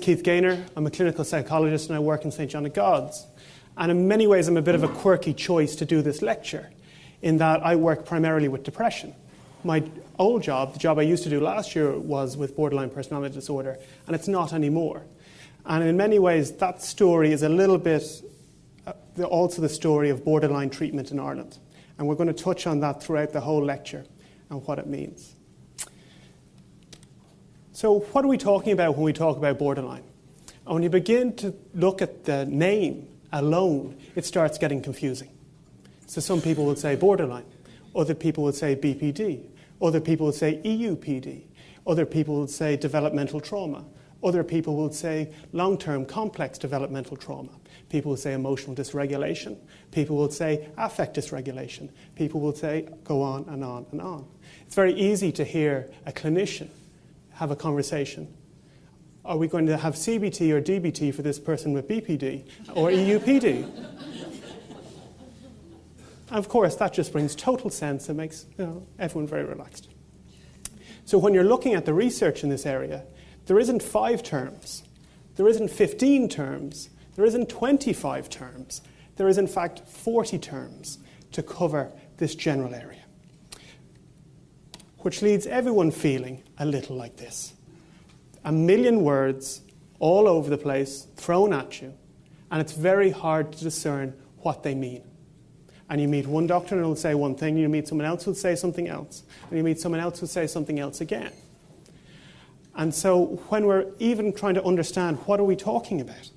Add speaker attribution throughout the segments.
Speaker 1: Keith Gaynor. I'm a clinical psychologist and I work in St. John of God's. And in many ways I'm a bit of a quirky choice to do this lecture, in that I work primarily with depression. My old job, the job I used to do last year, was with borderline personality disorder, and it's not anymore. And in many ways that story is a little bit also the story of borderline treatment in Ireland. And we're going to touch on that throughout the whole lecture and what it means. So what are we talking about when we talk about borderline? And when you begin to look at the name alone, it starts getting confusing. So some people will say borderline, other people would say BPD, other people would say EUPD, other people would say developmental trauma, other people would say long-term complex developmental trauma. People would say emotional dysregulation, people would say affect dysregulation, people would say go on and on and on. It's very easy to hear a clinician have a conversation. Are we going to have CBT or DBT for this person with BPD or EUPD? And of course, that just brings total sense and makes everyone very relaxed. So when you're looking at the research in this area, there isn't 5 terms, there isn't 15 terms, there isn't 25 terms. There is in fact 40 terms to cover this general area, which leaves everyone feeling a little like this. 1 million words all over the place, thrown at you, and it's very hard to discern what they mean. And you meet one doctor and he'll say one thing, you meet someone else who'll say something else, and you meet someone else who'll say something else again. And so when we're even trying to understand what are we talking about,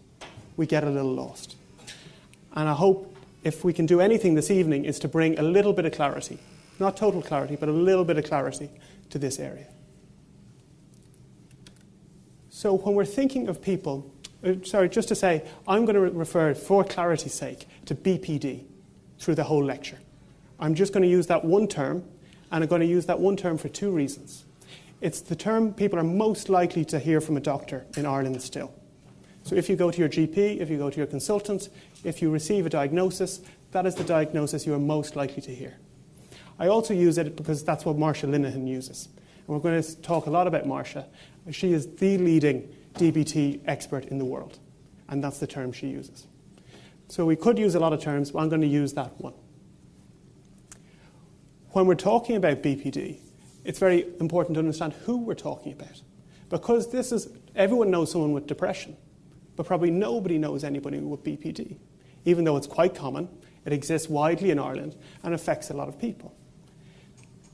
Speaker 1: we get a little lost. And I hope if we can do anything this evening is to bring a little bit of clarity, not total clarity, but a little bit of clarity to this area. So when we're thinking of people, just to say, I'm going to refer, for clarity's sake, to BPD through the whole lecture. I'm just going to use that one term, and I'm going to use that one term for 2 reasons. It's the term people are most likely to hear from a doctor in Ireland still. So if you go to your GP, if you go to your consultant, if you receive a diagnosis, that is the diagnosis you are most likely to hear. I also use it because that's what Marcia Linehan uses. And we're going to talk a lot about Marcia. She is the leading DBT expert in the world, and that's the term she uses. So we could use a lot of terms, but I'm going to use that one. When we're talking about BPD, it's very important to understand who we're talking about. Because everyone knows someone with depression, but probably nobody knows anybody with BPD. Even though it's quite common, it exists widely in Ireland and affects a lot of people.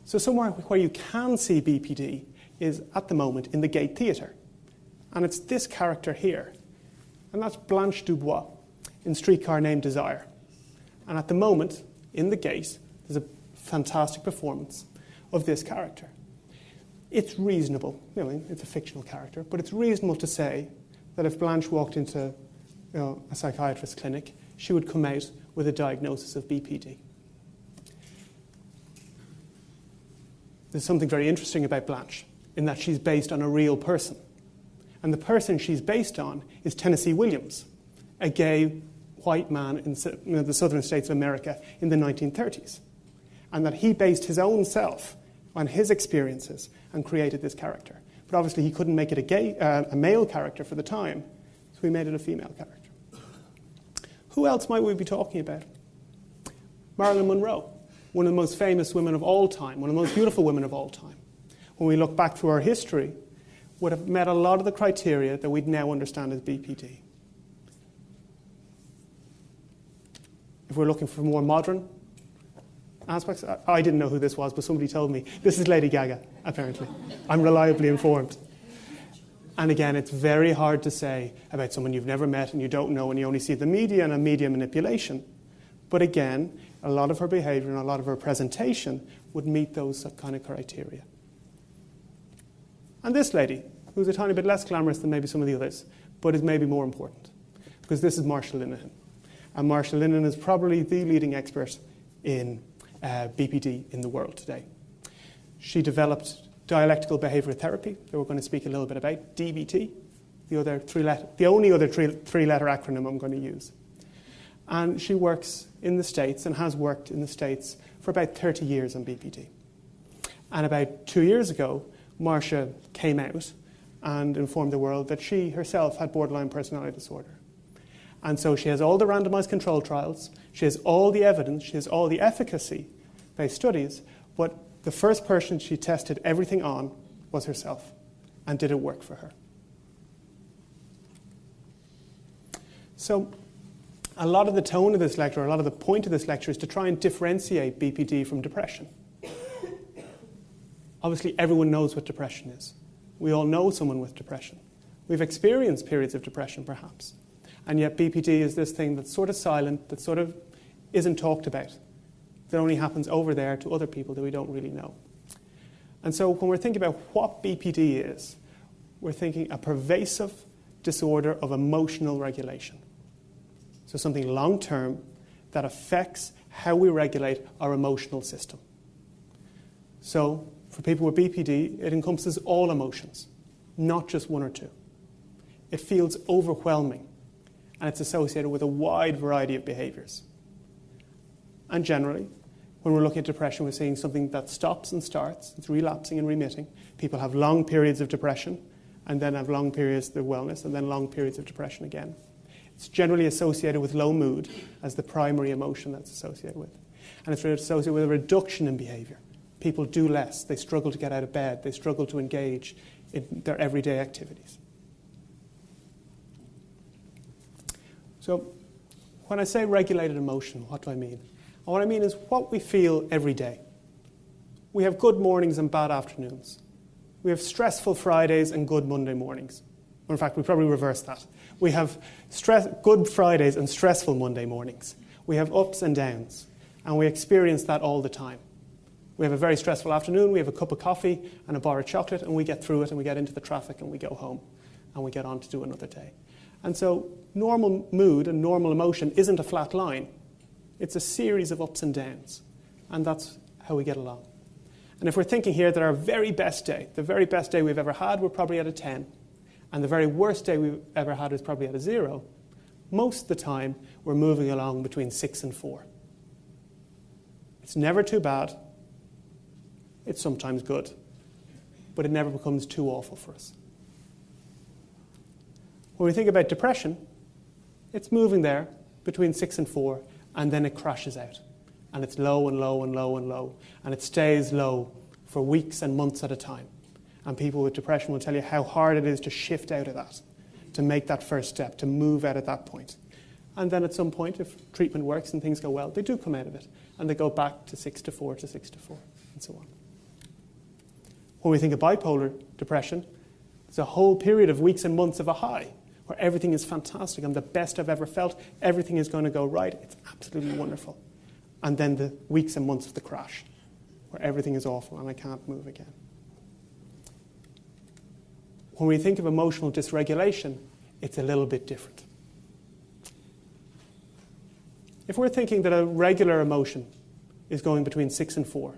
Speaker 1: So somewhere where you can see BPD is at the moment in the Gate Theatre. And it's this character here. And that's Blanche Dubois in Streetcar Named Desire. And at the moment, in the Gate, there's a fantastic performance of this character. It's reasonable, it's a fictional character, but it's reasonable to say that if Blanche walked into a psychiatrist's clinic, she would come out with a diagnosis of BPD. There's something very interesting about Blanche, in that she's based on a real person. And the person she's based on is Tennessee Williams, a gay white man in the southern states of America in the 1930s. And that he based his own self on his experiences and created this character. But obviously he couldn't make it a male character for the time, so he made it a female character. Who else might we be talking about? Marilyn Monroe, one of the most famous women of all time, one of the most beautiful women of all time. When we look back through our history, would have met a lot of the criteria that we'd now understand as BPD. If we're looking for more modern aspects, I didn't know who this was, but somebody told me. This is Lady Gaga, apparently. I'm reliably informed. And again, it's very hard to say about someone you've never met and you don't know and you only see the media and a media manipulation. But again, a lot of her behaviour and a lot of her presentation would meet those kind of criteria. And this lady, who's a tiny bit less glamorous than maybe some of the others, but is maybe more important, because this is Marcia Linehan. And Marcia Linehan is probably the leading expert in BPD in the world today. She developed dialectical behavioural therapy that we're going to speak a little bit about, DBT, the only other three-letter acronym I'm going to use. And she works in the States and has worked in the States for about 30 years on BPD. And about 2 years ago, Marcia came out and informed the world that she herself had borderline personality disorder. And so she has all the randomized control trials, she has all the evidence, she has all the efficacy-based studies, but the first person she tested everything on was herself. And did it work for her? So a lot of the tone of this lecture, a lot of the point of this lecture is to try and differentiate BPD from depression. Obviously, everyone knows what depression is. We all know someone with depression. We've experienced periods of depression, perhaps. And yet BPD is this thing that's sort of silent, that sort of isn't talked about, that only happens over there to other people that we don't really know. And so when we're thinking about what BPD is, we're thinking a pervasive disorder of emotional regulation. So something long-term that affects how we regulate our emotional system. So for people with BPD, it encompasses all emotions, not just one or two. It feels overwhelming, and it's associated with a wide variety of behaviors. And generally, when we're looking at depression, we're seeing something that stops and starts. It's relapsing and remitting. People have long periods of depression, and then have long periods of wellness, and then long periods of depression again. It's generally associated with low mood as the primary emotion that's associated with. And it's associated with a reduction in behavior. People do less. They struggle to get out of bed. They struggle to engage in their everyday activities. So when I say regulated emotion, what do I mean? And what I mean is what we feel every day. We have good mornings and bad afternoons. We have stressful Fridays and good Monday mornings. Or in fact, we probably reverse that. We have good Fridays and stressful Monday mornings. We have ups and downs, and we experience that all the time. We have a very stressful afternoon, we have a cup of coffee and a bar of chocolate, and we get through it, and we get into the traffic, and we go home, and we get on to do another day. And so normal mood and normal emotion isn't a flat line. It's a series of ups and downs, and that's how we get along. And if we're thinking here that our very best day, the very best day we've ever had, we're probably at a 10, and the very worst day we've ever had is probably at a 0, most of the time we're moving along between 6 and 4. It's never too bad. It's sometimes good, but it never becomes too awful for us. When we think about depression, it's moving there between 6 and 4, and then it crashes out. And it's low and low and low and low, and it stays low for weeks and months at a time. And people with depression will tell you how hard it is to shift out of that, to make that first step, to move out at that point. And then at some point, if treatment works and things go well, they do come out of it, and they go back to 6 to 4 to 6 to 4, and so on. When we think of bipolar depression, there's a whole period of weeks and months of a high, where everything is fantastic. I'm the best I've ever felt. Everything is going to go right. It's absolutely wonderful. And then the weeks and months of the crash, where everything is awful and I can't move again. When we think of emotional dysregulation, it's a little bit different. If we're thinking that a regular emotion is going between 6 and 4,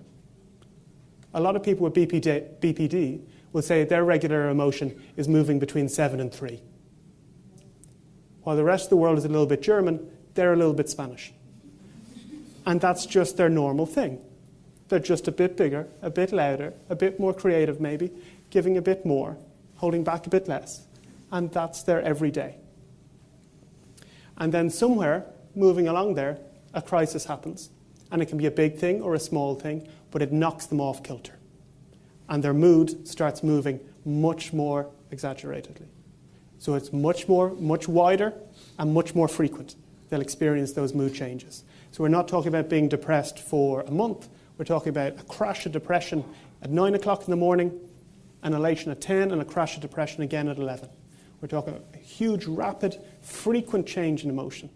Speaker 1: a lot of people with BPD will say their regular emotion is moving between 7 and 3. While the rest of the world is a little bit German, they're a little bit Spanish. And that's just their normal thing. They're just a bit bigger, a bit louder, a bit more creative maybe, giving a bit more, holding back a bit less. And that's their everyday. And then somewhere, moving along there, a crisis happens. And it can be a big thing or a small thing, but it knocks them off kilter. And their mood starts moving much more exaggeratedly. So it's much wider and much more frequent. They'll experience those mood changes. So we're not talking about being depressed for a month. We're talking about a crash of depression at 9 o'clock in the morning, an elation at 10, and a crash of depression again at 11. We're talking a huge, rapid, frequent change in emotion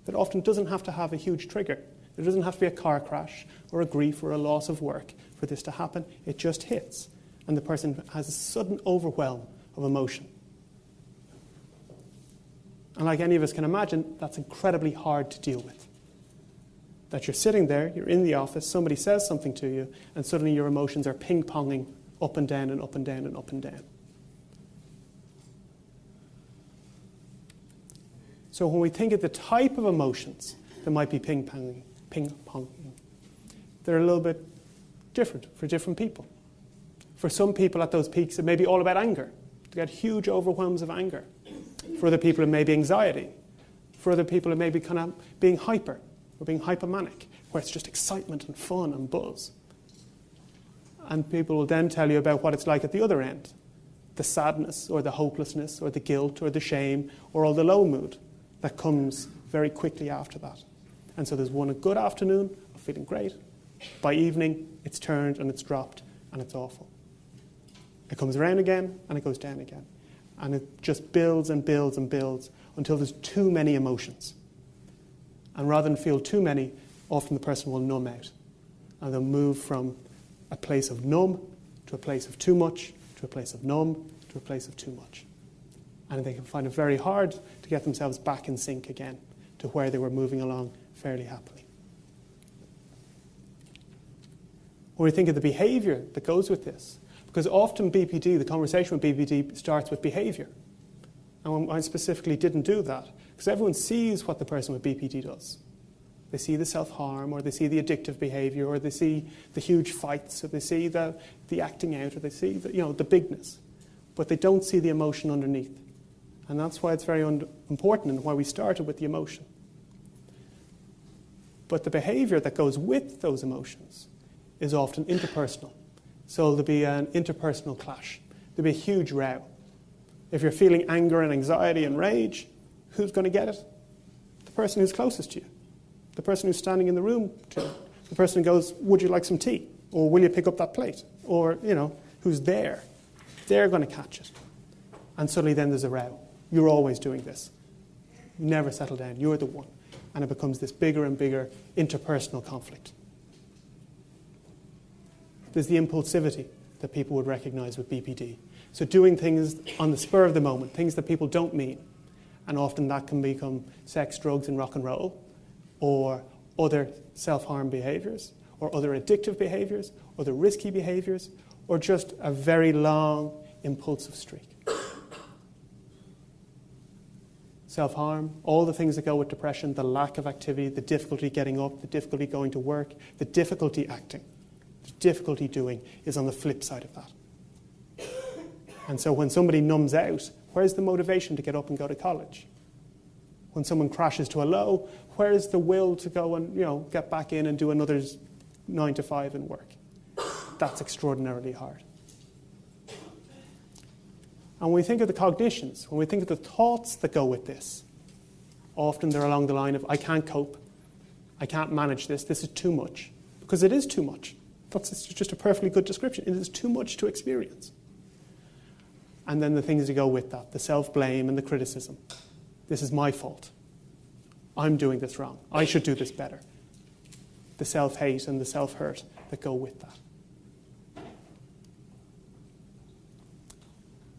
Speaker 1: that often doesn't have to have a huge trigger. There doesn't have to be a car crash or a grief or a loss of work for this to happen. It just hits, and the person has a sudden overwhelm of emotion. And like any of us can imagine, that's incredibly hard to deal with. That you're sitting there, you're in the office, somebody says something to you, and suddenly your emotions are ping-ponging up and down and up and down and up and down. So when we think of the type of emotions that might be ping-ponging, they're a little bit different for different people. For some people at those peaks, it may be all about anger. They get huge overwhelms of anger. For other people, it may be anxiety. For other people, it may be kind of being hyper or being hypomanic, where it's just excitement and fun and buzz. And people will then tell you about what it's like at the other end, the sadness or the hopelessness or the guilt or the shame or all the low mood that comes very quickly after that. And so there's one good afternoon of feeling great. By evening, it's turned and it's dropped and it's awful. It comes around again and it goes down again. And it just builds and builds and builds until there's too many emotions. And rather than feel too many, often the person will numb out. And they'll move from a place of numb to a place of too much, to a place of numb, to a place of too much. And they can find it very hard to get themselves back in sync again to where they were moving along fairly happily. When we think of the behaviour that goes with this, because often BPD, the conversation with BPD starts with behaviour. And I specifically didn't do that, because everyone sees what the person with BPD does. They see the self-harm, or they see the addictive behaviour, or they see the huge fights, or they see the acting out, or they see the bigness. But they don't see the emotion underneath. And that's why it's very important and why we started with the emotion. But the behaviour that goes with those emotions is often interpersonal. So there'll be an interpersonal clash. There'll be a huge row. If you're feeling anger and anxiety and rage, who's going to get it? The person who's closest to you. The person who's standing in the room to you. The person who goes, would you like some tea? Or will you pick up that plate? Or, who's there. They're going to catch it. And suddenly then there's a row. You're always doing this. You never settle down. You're the one. And it becomes this bigger and bigger interpersonal conflict. There's the impulsivity that people would recognize with BPD. So doing things on the spur of the moment, things that people don't mean. And often that can become sex, drugs, and rock and roll, or other self-harm behaviours, or other addictive behaviours, other risky behaviours, or just a very long, impulsive streak. Self-harm, all the things that go with depression, the lack of activity, the difficulty getting up, the difficulty going to work, the difficulty acting, the difficulty doing is on the flip side of that. And so when somebody numbs out, where's the motivation to get up and go to college? When someone crashes to a low, where is the will to go and get back in and do another 9 to 5 and work? That's extraordinarily hard. And when we think of the cognitions, when we think of the thoughts that go with this, often they're along the line of, I can't cope, I can't manage this is too much. Because it is too much. That's just a perfectly good description. It is too much to experience. And then the things that go with that, the self-blame and the criticism. This is my fault. I'm doing this wrong. I should do this better. The self-hate and the self-hurt that go with that.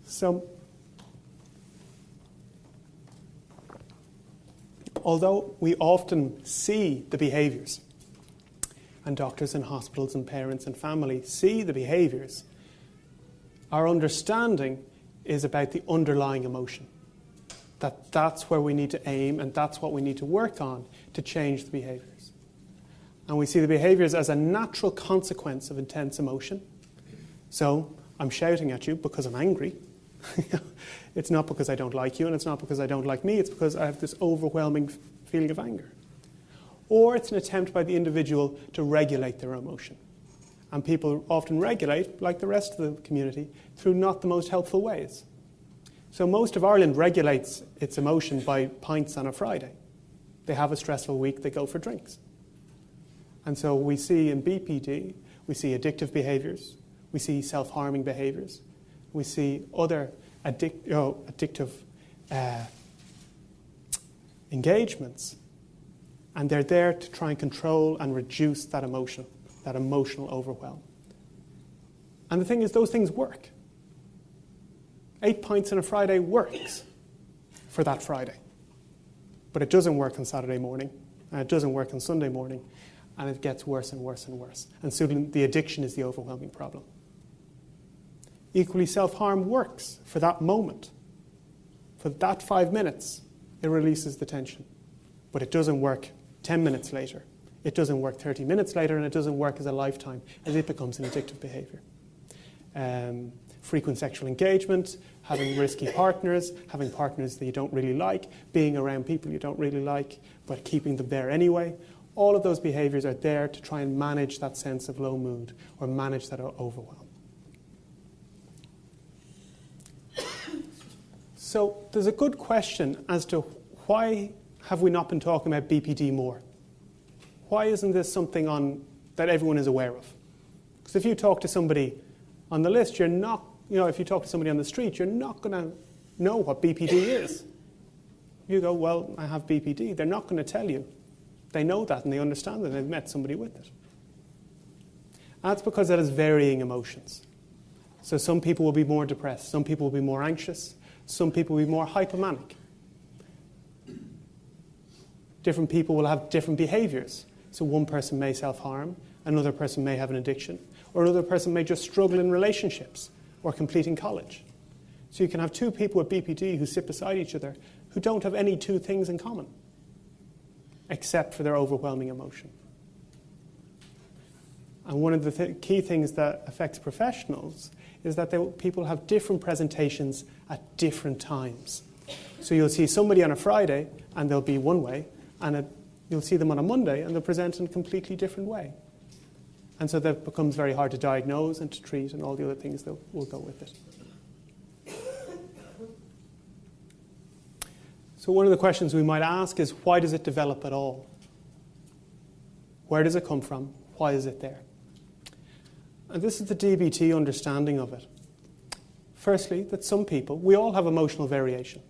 Speaker 1: So, although we often see the behaviours, and doctors and hospitals and parents and family see the behaviours, our understanding is about the underlying emotion. That's where we need to aim, and that's what we need to work on to change the behaviours. And we see the behaviours as a natural consequence of intense emotion. So, I'm shouting at you because I'm angry. It's not because I don't like you, and it's not because I don't like me, it's because I have this overwhelming feeling of anger. Or it's an attempt by the individual to regulate their emotion. And people often regulate, like the rest of the community, through not the most helpful ways. So most of Ireland regulates its emotion by pints on a Friday. They have a stressful week, they go for drinks. And so we see in BPD, we see addictive behaviours, we see self-harming behaviours, we see other addictive engagements, and they're there to try and control and reduce that emotion, that emotional overwhelm. And the thing is, those things work. 8 pints on a Friday works for that Friday. But it doesn't work on Saturday morning, and it doesn't work on Sunday morning, and it gets worse and worse and worse. And soon the addiction is the overwhelming problem. Equally, self-harm works for that moment. For that 5 minutes, it releases the tension. But it doesn't work 10 minutes later. It doesn't work 30 minutes later, and it doesn't work as a lifetime, as it becomes an addictive behaviour. frequent sexual engagement, having risky partners, having partners that you don't really like, being around people you don't really like, but keeping them there anyway. All of those behaviours are there to try and manage that sense of low mood or manage that overwhelm. So there's a good question as to why have we not been talking about BPD more? Why isn't this something that everyone is aware of? Because if you talk to somebody on the list, you're not, if you talk to somebody on the street, you're not going to know what BPD is. You go, well, I have BPD. They're not going to tell you. They know that and they understand that they've met somebody with it. And that's because it has varying emotions. So some people will be more depressed. Some people will be more anxious. Some people will be more hypomanic. Different people will have different behaviours. So one person may self-harm, another person may have an addiction, or another person may just struggle in relationships or completing college. So you can have two people with BPD who sit beside each other who don't have any two things in common, except for their overwhelming emotion. And one of the key things that affects professionals is that people have different presentations at different times. So you'll see somebody on a Friday and they'll be one way, and you'll see them on a Monday and they'll present in a completely different way. And so that becomes very hard to diagnose and to treat and all the other things that will go with it. So one of the questions we might ask is, why does it develop at all? Where does it come from? Why is it there? And this is the DBT understanding of it. Firstly, that some people, we all have emotional variation.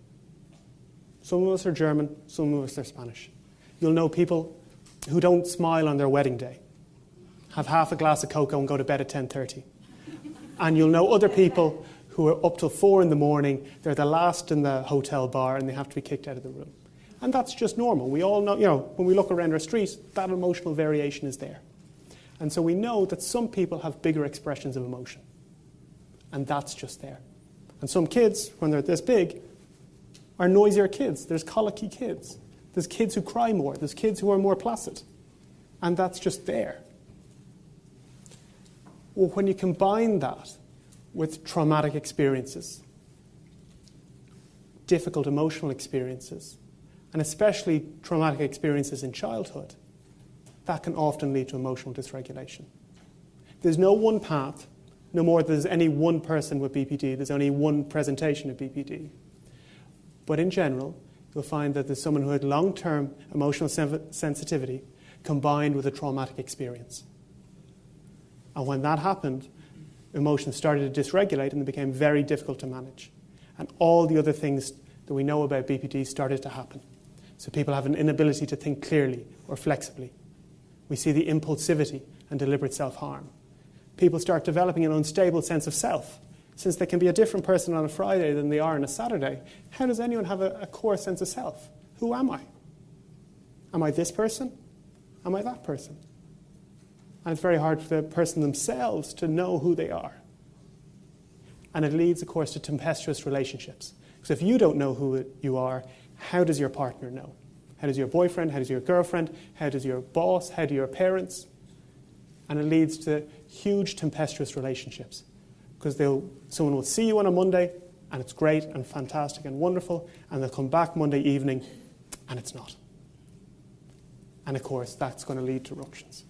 Speaker 1: Some of us are German, some of us are Spanish. You'll know people who don't smile on their wedding day, have half a glass of cocoa and go to bed at 10:30. And you'll know other people who are up till 4 in the morning, they're the last in the hotel bar and they have to be kicked out of the room. And that's just normal. We all know, when we look around our streets, that emotional variation is there. And so we know that some people have bigger expressions of emotion. And that's just there. And some kids, when they're this big, are noisier kids. There's colicky kids. There's kids who cry more. There's kids who are more placid. And that's just there. Well, when you combine that with traumatic experiences, difficult emotional experiences, and especially traumatic experiences in childhood, that can often lead to emotional dysregulation. There's no one path, no more than there's any one person with BPD, there's only one presentation of BPD. But in general, you'll find that there's someone who had long-term emotional sensitivity combined with a traumatic experience. And when that happened, emotions started to dysregulate and they became very difficult to manage. And all the other things that we know about BPD started to happen. So people have an inability to think clearly or flexibly. We see the impulsivity and deliberate self-harm. People start developing an unstable sense of self. Since they can be a different person on a Friday than they are on a Saturday, how does anyone have a core sense of self? Who am I? Am I this person? Am I that person? And it's very hard for the person themselves to know who they are. And it leads, of course, to tempestuous relationships. Because if you don't know who you are, how does your partner know? How does your boyfriend? How does your girlfriend? How does your boss? How do your parents? And it leads to huge tempestuous relationships. Because someone will see you on a Monday, and it's great and fantastic and wonderful, and they'll come back Monday evening, and it's not. And of course, that's going to lead to ructions.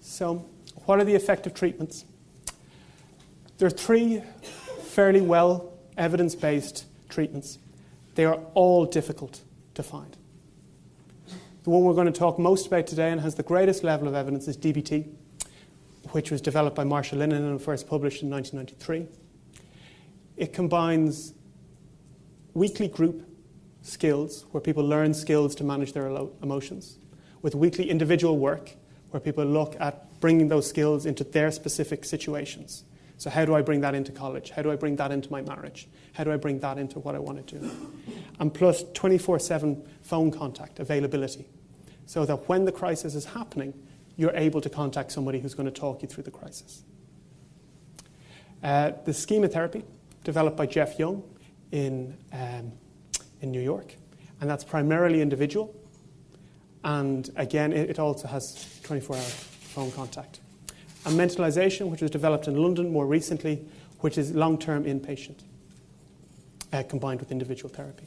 Speaker 1: So, what are the effective treatments? There are 3 fairly well evidence-based treatments. They are all difficult to find. The one we're going to talk most about today and has the greatest level of evidence is DBT, which was developed by Marshall Linnen and first published in 1993. It combines weekly group skills, where people learn skills to manage their emotions, with weekly individual work, where people look at bringing those skills into their specific situations. So how do I bring that into college? How do I bring that into my marriage? How do I bring that into what I want to do? And plus 24/7 phone contact availability, so that when the crisis is happening, you're able to contact somebody who's going to talk you through the crisis. The schema therapy, developed by Jeff Young in New York, and that's primarily individual. And again, it also has 24-hour phone contact. and mentalisation, which was developed in London more recently, which is long-term inpatient, combined with individual therapy.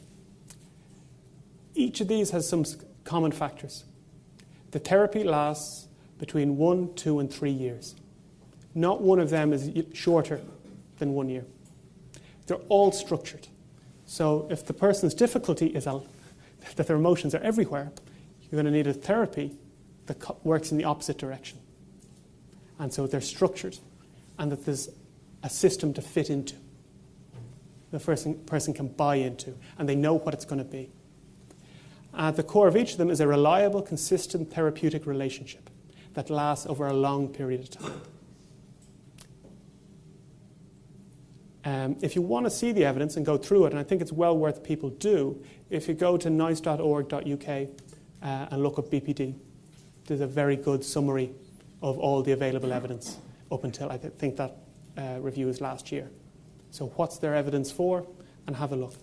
Speaker 1: Each of these has some common factors. The therapy lasts between 1, 2, and 3 years. Not one of them is shorter than 1 year. They're all structured. So if the person's difficulty is that their emotions are everywhere, you're going to need a therapy that works in the opposite direction. And so they're structured, and that there's a system to fit into. The person can buy into, and they know what it's going to be. At the core of each of them is a reliable, consistent therapeutic relationship that lasts over a long period of time. If you want to see the evidence and go through it, and I think it's well worth people do, if you go to nice.org.uk and look up BPD, there's a very good summary of all the available evidence up until I think that review is last year. So what's their evidence for? And have a look.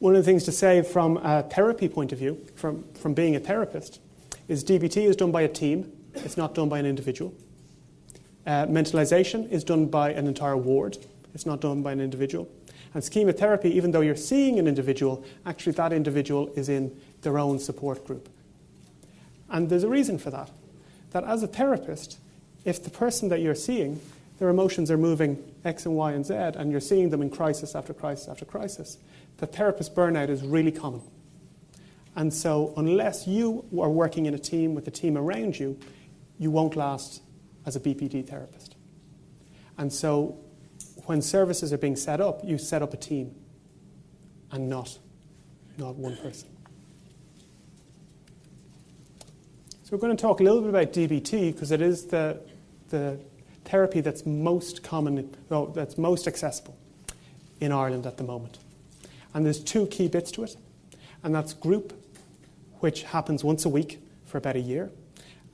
Speaker 1: One of the things to say from a therapy point of view, from being a therapist, is DBT is done by a team. It's not done by an individual. Mentalisation is done by an entire ward. It's not done by an individual. And chemotherapy, even though you're seeing an individual, actually that individual is in their own support group. And there's a reason for that. That as a therapist, if the person that you're seeing, their emotions are moving X and Y and Z, and you're seeing them in crisis after crisis after crisis, the therapist burnout is really common. And so unless you are working in a team with a team around you, you won't last as a BPD therapist. And so when services are being set up, you set up a team and not one person. So we're going to talk a little bit about DBT because it is the therapy that's most common, that's most accessible in Ireland at the moment. And there's 2 key bits to it, and that's group, which happens once a week for about a year.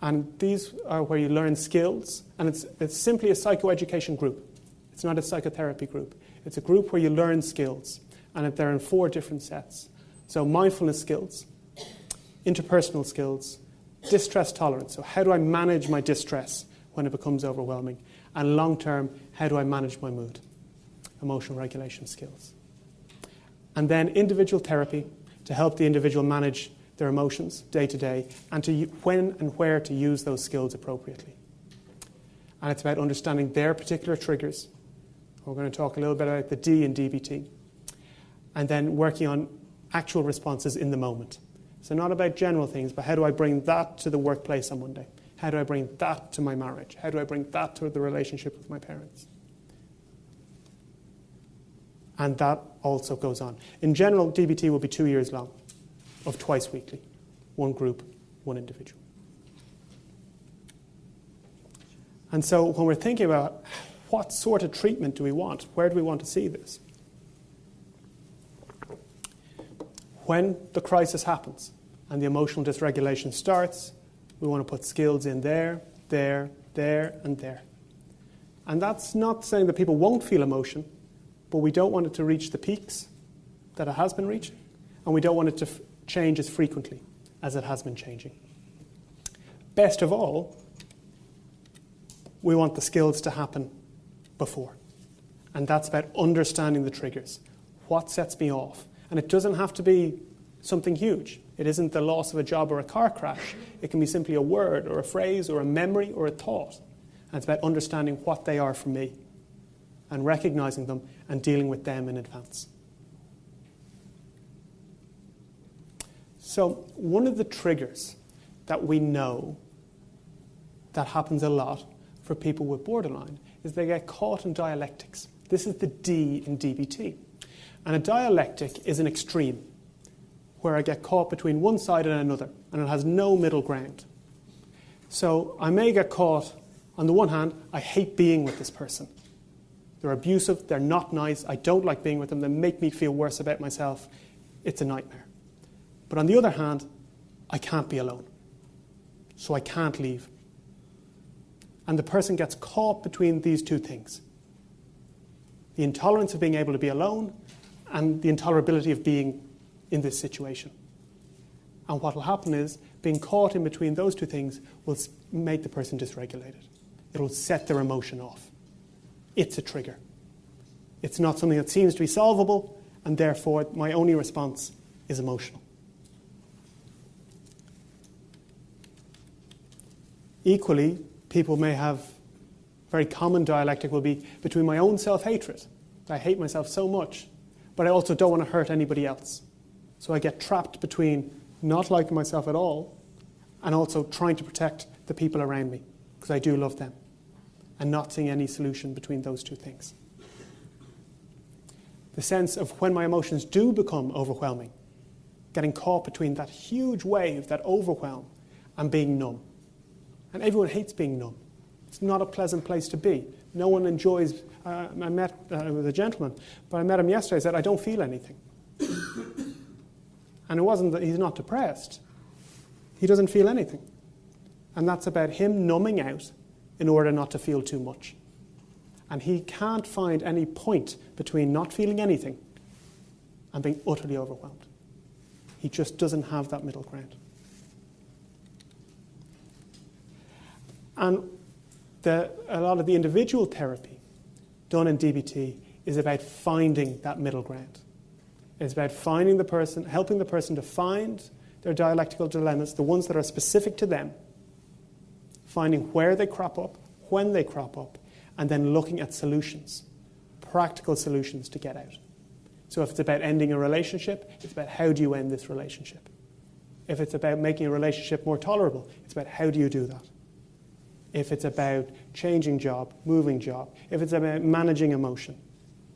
Speaker 1: And these are where you learn skills, and it's simply a psychoeducation group. It's not a psychotherapy group. It's a group where you learn skills, and they're in 4 different sets. So mindfulness skills, interpersonal skills, distress tolerance. So how do I manage my distress when it becomes overwhelming? And long-term, how do I manage my mood? Emotional regulation skills. And then individual therapy to help the individual manage their emotions day to day, and to when and where to use those skills appropriately. And it's about understanding their particular triggers. We're going to talk a little bit about the D in DBT. And then working on actual responses in the moment. So not about general things, but how do I bring that to the workplace on Monday? How do I bring that to my marriage? How do I bring that to the relationship with my parents? And that also goes on. In general, DBT will be 2 years long, of twice weekly. 1 group, 1 individual. And so when we're thinking about what sort of treatment do we want, where do we want to see this? When the crisis happens and the emotional dysregulation starts, we want to put skills in there, there, there, and there. And that's not saying that people won't feel emotion, but we don't want it to reach the peaks that it has been reaching, and we don't want it to change as frequently as it has been changing. Best of all, we want the skills to happen before. And that's about understanding the triggers. What sets me off? And it doesn't have to be something huge. It isn't the loss of a job or a car crash. It can be simply a word or a phrase or a memory or a thought. And it's about understanding what they are for me and recognizing them and dealing with them in advance. So one of the triggers that we know that happens a lot for people with borderline is they get caught in dialectics. This is the D in DBT. And a dialectic is an extreme where I get caught between one side and another, and it has no middle ground. So I may get caught, on the one hand, I hate being with this person. They're abusive, they're not nice, I don't like being with them, they make me feel worse about myself. It's a nightmare. But on the other hand, I can't be alone. So I can't leave. And the person gets caught between these 2 things. The intolerance of being able to be alone and the intolerability of being in this situation. And what will happen is, being caught in between those two things will make the person dysregulated. It'll set their emotion off. It's a trigger. It's not something that seems to be solvable, and therefore my only response is emotional. Equally, people may have very common dialectic will be between my own self-hatred. I hate myself so much, but I also don't want to hurt anybody else. So I get trapped between not liking myself at all and also trying to protect the people around me because I do love them, and not seeing any solution between those two things. The sense of when my emotions do become overwhelming, getting caught between that huge wave, that overwhelm, and being numb. And everyone hates being numb. It's not a pleasant place to be. No one enjoys. I met with a gentleman, but I met him yesterday. I said, I don't feel anything. And it wasn't that he's not depressed. He doesn't feel anything. And that's about him numbing out in order not to feel too much. And he can't find any point between not feeling anything and being utterly overwhelmed. He just doesn't have that middle ground. And a lot of the individual therapy done in DBT is about finding that middle ground. It's about finding the person, helping the person to find their dialectical dilemmas, the ones that are specific to them, finding where they crop up, when they crop up, and then looking at solutions, practical solutions to get out. So if it's about ending a relationship, it's about how do you end this relationship. If it's about making a relationship more tolerable, it's about how do you do that. If it's about changing job, moving job, if it's about managing emotion,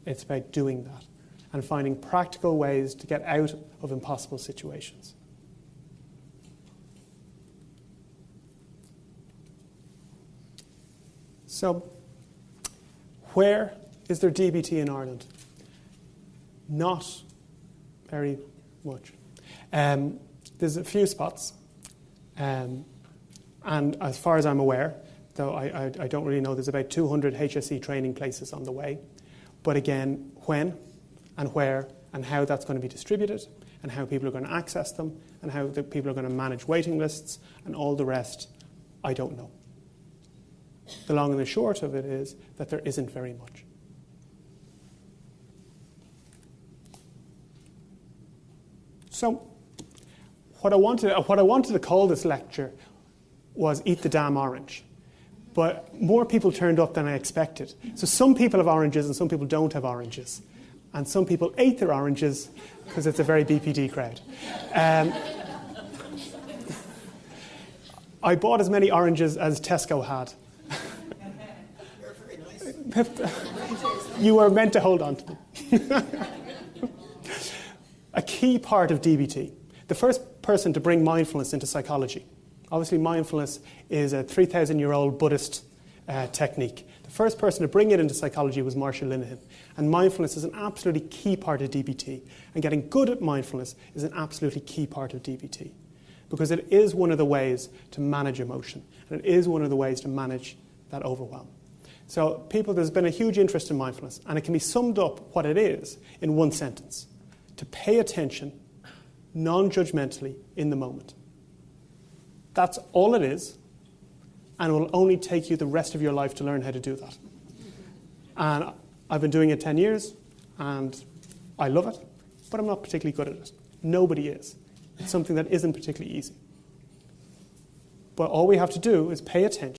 Speaker 1: it's about doing that and finding practical ways to get out of impossible situations. So, where is there DBT in Ireland? Not very much. There's a few spots, and as far as I'm aware, though I don't really know, there's about 200 HSE training places on the way. But again, when and where and how that's going to be distributed and how people are going to access them and how the people are going to manage waiting lists and all the rest, I don't know. The long and the short of it is that there isn't very much. So, what I wanted to call this lecture was Eat the Damn Orange. But more people turned up than I expected. So some people have oranges and some people don't have oranges. And some people ate their oranges because it's a very BPD crowd. I bought as many oranges as Tesco had.
Speaker 2: They're very nice.
Speaker 1: You were meant to hold on to them. A key part of DBT. The first person to bring mindfulness into psychology. Obviously, mindfulness is a 3,000-year-old Buddhist technique. The first person to bring it into psychology was Marshall Linehan. And mindfulness is an absolutely key part of DBT. And getting good at mindfulness is an absolutely key part of DBT. Because it is one of the ways to manage emotion. And it is one of the ways to manage that overwhelm. So there's been a huge interest in mindfulness. And it can be summed up what it is in one sentence. To pay attention non-judgmentally in the moment. That's all it is, and it will only take you the rest of your life to learn how to do that. And I've been doing it 10 years, and I love it, but I'm not particularly good at it. Nobody is. It's something that isn't particularly easy. But all we have to do is pay attention.